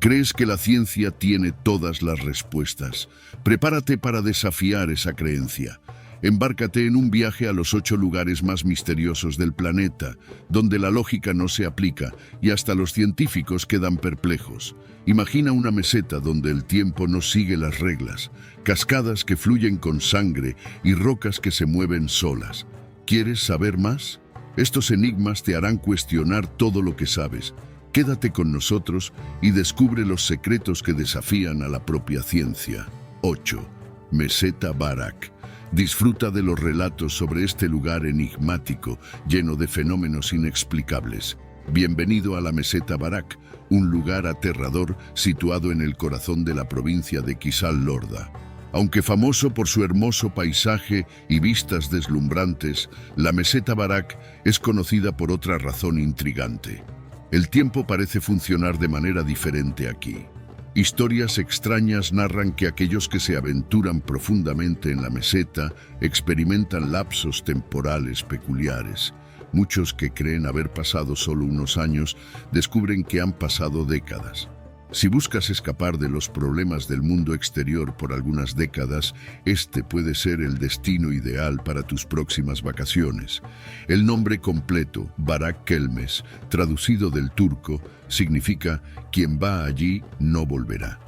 Crees que la ciencia tiene todas las respuestas. Prepárate para desafiar esa creencia. Embárcate en un viaje a los 8 lugares más misteriosos del planeta, donde la lógica no se aplica y hasta los científicos quedan perplejos. Imagina una meseta donde el tiempo no sigue las reglas, cascadas que fluyen con sangre y rocas que se mueven solas. ¿Quieres saber más? Estos enigmas te harán cuestionar todo lo que sabes. Quédate con nosotros y descubre los secretos que desafían a la propia ciencia. 8. Meseta Barak. Disfruta de los relatos sobre este lugar enigmático, lleno de fenómenos inexplicables. Bienvenido a la Meseta Barak, un lugar aterrador situado en el corazón de la provincia de Kisal Lorda. Aunque famoso por su hermoso paisaje y vistas deslumbrantes, la Meseta Barak es conocida por otra razón intrigante. El tiempo parece funcionar de manera diferente aquí. Historias extrañas narran que aquellos que se aventuran profundamente en la meseta experimentan lapsos temporales peculiares. Muchos que creen haber pasado solo unos años descubren que han pasado décadas. Si buscas escapar de los problemas del mundo exterior por algunas décadas, este puede ser el destino ideal para tus próximas vacaciones. El nombre completo, Barak Kelmes, traducido del turco, significa «quien va allí no volverá».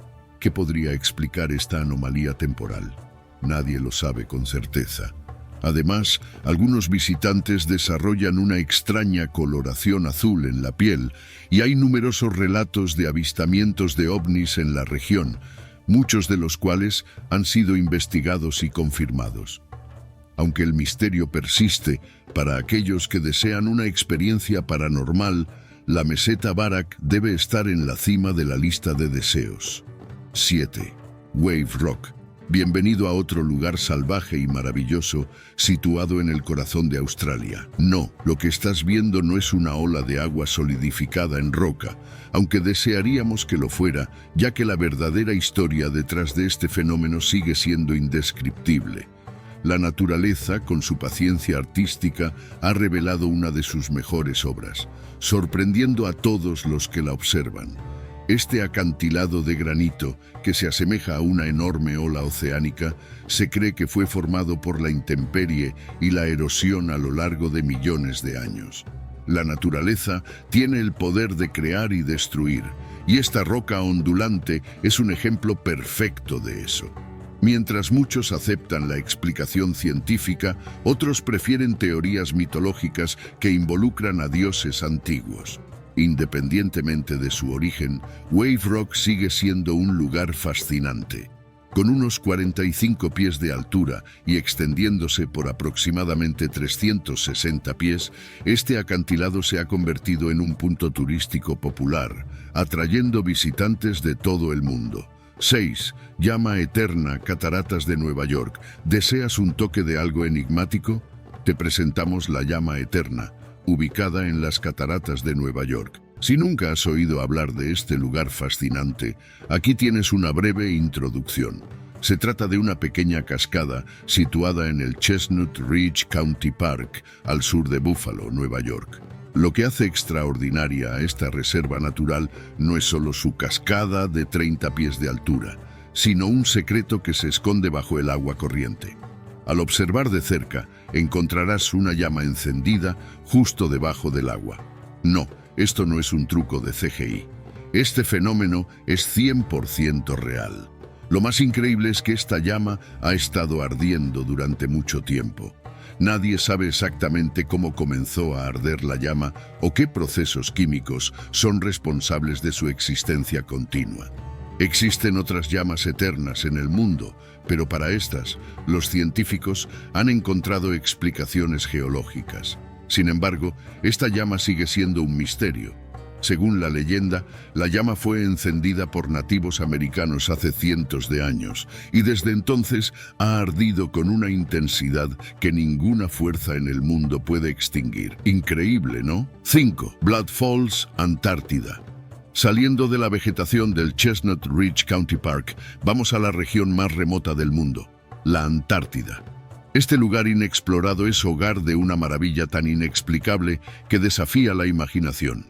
¿Qué podría explicar esta anomalía temporal? Nadie lo sabe con certeza. Además, algunos visitantes desarrollan una extraña coloración azul en la piel y hay numerosos relatos de avistamientos de ovnis en la región, muchos de los cuales han sido investigados y confirmados. Aunque el misterio persiste, para aquellos que desean una experiencia paranormal, la Meseta Barak debe estar en la cima de la lista de deseos. 7. Wave Rock. Bienvenido a otro lugar salvaje y maravilloso, situado en el corazón de Australia. No, lo que estás viendo no es una ola de agua solidificada en roca, aunque desearíamos que lo fuera, ya que la verdadera historia detrás de este fenómeno sigue siendo indescriptible. La naturaleza, con su paciencia artística, ha revelado una de sus mejores obras, sorprendiendo a todos los que la observan. Este acantilado de granito, que se asemeja a una enorme ola oceánica, se cree que fue formado por la intemperie y la erosión a lo largo de millones de años. La naturaleza tiene el poder de crear y destruir, y esta roca ondulante es un ejemplo perfecto de eso. Mientras muchos aceptan la explicación científica, otros prefieren teorías mitológicas que involucran a dioses antiguos. Independientemente de su origen, Wave Rock sigue siendo un lugar fascinante. Con unos 45 pies de altura y extendiéndose por aproximadamente 360 pies, este acantilado se ha convertido en un punto turístico popular, atrayendo visitantes de todo el mundo. 6. Llama Eterna, Cataratas de Nueva York. ¿Deseas un toque de algo enigmático? Te presentamos la Llama Eterna, ubicada en las Cataratas de Nueva York. Si nunca has oído hablar de este lugar fascinante, aquí tienes una breve introducción. Se trata de una pequeña cascada situada en el Chestnut Ridge County Park, al sur de Buffalo, Nueva York. Lo que hace extraordinaria a esta reserva natural no es solo su cascada de 30 pies de altura, sino un secreto que se esconde bajo el agua corriente. Al observar de cerca, encontrarás una llama encendida justo debajo del agua. No, esto no es un truco de CGI. Este fenómeno es 100% real. Lo más increíble es que esta llama ha estado ardiendo durante mucho tiempo. Nadie sabe exactamente cómo comenzó a arder la llama o qué procesos químicos son responsables de su existencia continua. Existen otras llamas eternas en el mundo, pero para estas, los científicos han encontrado explicaciones geológicas. Sin embargo, esta llama sigue siendo un misterio. Según la leyenda, la llama fue encendida por nativos americanos hace cientos de años y desde entonces ha ardido con una intensidad que ninguna fuerza en el mundo puede extinguir. Increíble, ¿no? 5. Blood Falls, Antártida. Saliendo de la vegetación del Chestnut Ridge County Park, vamos a la región más remota del mundo, la Antártida. Este lugar inexplorado es hogar de una maravilla tan inexplicable que desafía la imaginación.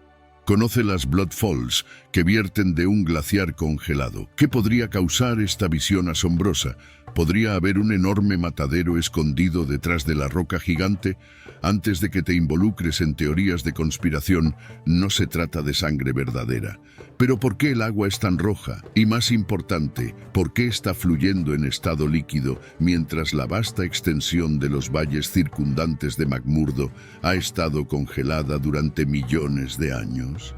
Conoce las Blood Falls, que vierten de un glaciar congelado. ¿Qué podría causar esta visión asombrosa? ¿Podría haber un enorme matadero escondido detrás de la roca gigante? Antes de que te involucres en teorías de conspiración, no se trata de sangre verdadera. Pero ¿por qué el agua es tan roja? Y más importante, ¿por qué está fluyendo en estado líquido mientras la vasta extensión de los valles circundantes de McMurdo ha estado congelada durante millones de años?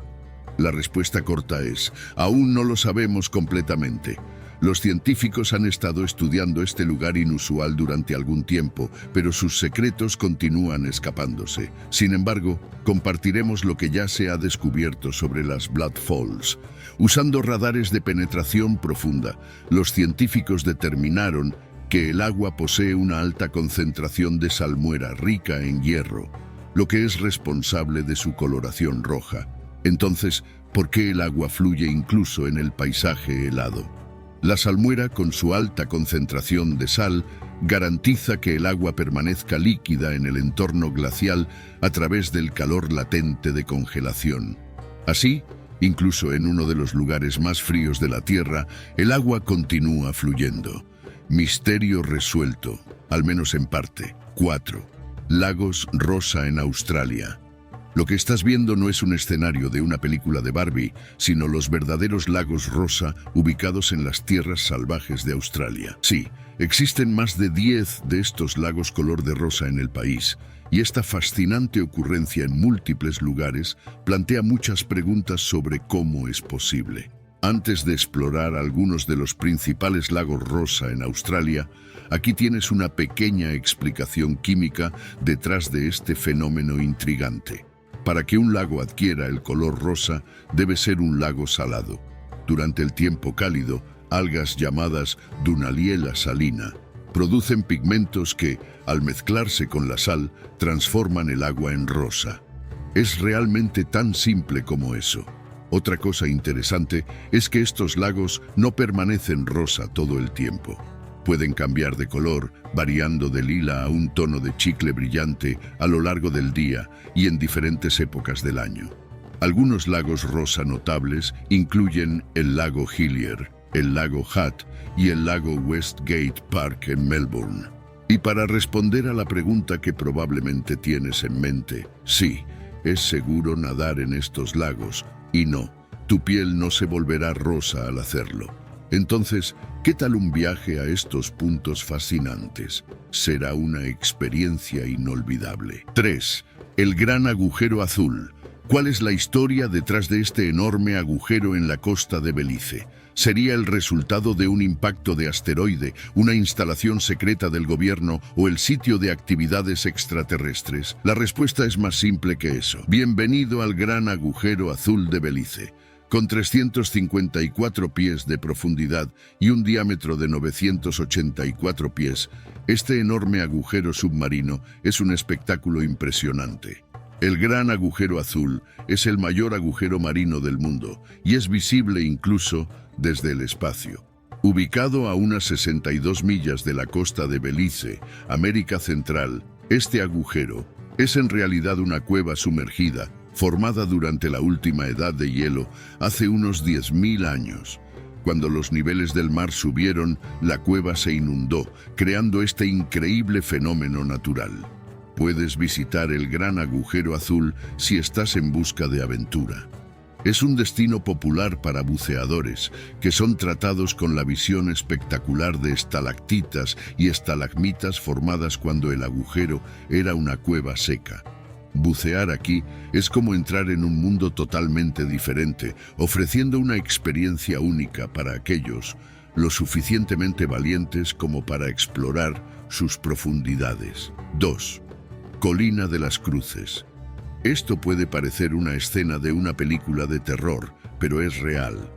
La respuesta corta es, aún no lo sabemos completamente. Los científicos han estado estudiando este lugar inusual durante algún tiempo, pero sus secretos continúan escapándose. Sin embargo, compartiremos lo que ya se ha descubierto sobre las Blood Falls. Usando radares de penetración profunda, los científicos determinaron que el agua posee una alta concentración de salmuera rica en hierro, lo que es responsable de su coloración roja. Entonces, ¿por qué el agua fluye incluso en el paisaje helado? La salmuera, con su alta concentración de sal, garantiza que el agua permanezca líquida en el entorno glacial a través del calor latente de congelación. Así, incluso en uno de los lugares más fríos de la Tierra, el agua continúa fluyendo. Misterio resuelto, al menos en parte. 4. Lagos Rosa en Australia. Lo que estás viendo no es un escenario de una película de Barbie, sino los verdaderos lagos rosa ubicados en las tierras salvajes de Australia. Sí, existen más de 10 de estos lagos color de rosa en el país, y esta fascinante ocurrencia en múltiples lugares plantea muchas preguntas sobre cómo es posible. Antes de explorar algunos de los principales lagos rosa en Australia, aquí tienes una pequeña explicación química detrás de este fenómeno intrigante. Para que un lago adquiera el color rosa, debe ser un lago salado. Durante el tiempo cálido, algas llamadas Dunaliella salina producen pigmentos que, al mezclarse con la sal, transforman el agua en rosa. Es realmente tan simple como eso. Otra cosa interesante es que estos lagos no permanecen rosa todo el tiempo. Pueden cambiar de color, variando de lila a un tono de chicle brillante a lo largo del día y en diferentes épocas del año. Algunos lagos rosa notables incluyen el lago Hillier, el lago Hutt y el lago Westgate Park en Melbourne. Y para responder a la pregunta que probablemente tienes en mente, sí, es seguro nadar en estos lagos, y no, tu piel no se volverá rosa al hacerlo. Entonces, ¿qué tal un viaje a estos puntos fascinantes? Será una experiencia inolvidable. 3. El gran agujero azul. ¿Cuál es la historia detrás de este enorme agujero en la costa de Belice? ¿Sería el resultado de un impacto de asteroide, una instalación secreta del gobierno o el sitio de actividades extraterrestres? La respuesta es más simple que eso. Bienvenido al gran agujero azul de Belice. Con 354 pies de profundidad y un diámetro de 984 pies, este enorme agujero submarino es un espectáculo impresionante. El Gran Agujero Azul es el mayor agujero marino del mundo y es visible incluso desde el espacio. Ubicado a unas 62 millas de la costa de Belice, América Central, este agujero es en realidad una cueva sumergida formada durante la última edad de hielo hace unos 10.000 años. Cuando los niveles del mar subieron, la cueva se inundó, creando este increíble fenómeno natural. Puedes visitar el Gran Agujero Azul si estás en busca de aventura. Es un destino popular para buceadores, que son tratados con la visión espectacular de estalactitas y estalagmitas formadas cuando el agujero era una cueva seca. Bucear aquí es como entrar en un mundo totalmente diferente, ofreciendo una experiencia única para aquellos lo suficientemente valientes como para explorar sus profundidades. 2. Colina de las Cruces. Esto puede parecer una escena de una película de terror, pero es real.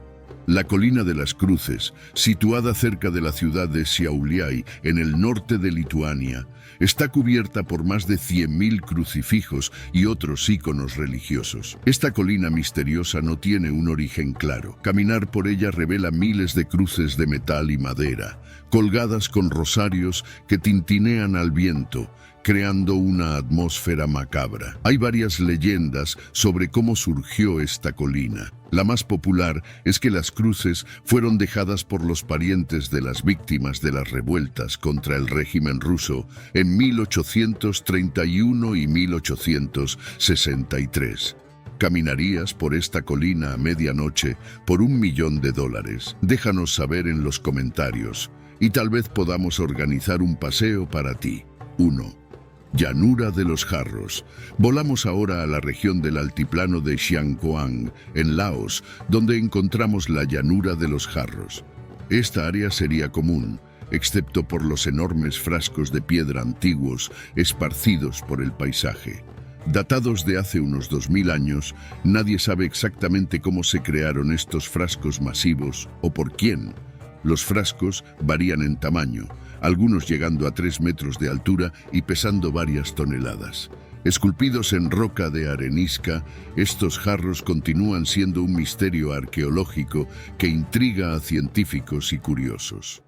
La Colina de las Cruces, situada cerca de la ciudad de Šiauliai, en el norte de Lituania, está cubierta por más de 100.000 crucifijos y otros íconos religiosos. Esta colina misteriosa no tiene un origen claro. Caminar por ella revela miles de cruces de metal y madera, colgadas con rosarios que tintinean al viento, creando una atmósfera macabra. Hay varias leyendas sobre cómo surgió esta colina. La más popular es que las cruces fueron dejadas por los parientes de las víctimas de las revueltas contra el régimen ruso en 1831 y 1863. ¿Caminarías por esta colina a medianoche por $1.000.000? Déjanos saber en los comentarios y tal vez podamos organizar un paseo para ti. 1. Llanura de los Jarros. Volamos ahora a la región del altiplano de Xiangkhouang, en Laos, donde encontramos la Llanura de los Jarros. Esta área sería común, excepto por los enormes frascos de piedra antiguos esparcidos por el paisaje. Datados de hace unos 2000 años, nadie sabe exactamente cómo se crearon estos frascos masivos o por quién. Los frascos varían en tamaño, algunos llegando a 3 metros de altura y pesando varias toneladas. Esculpidos en roca de arenisca, estos jarros continúan siendo un misterio arqueológico que intriga a científicos y curiosos.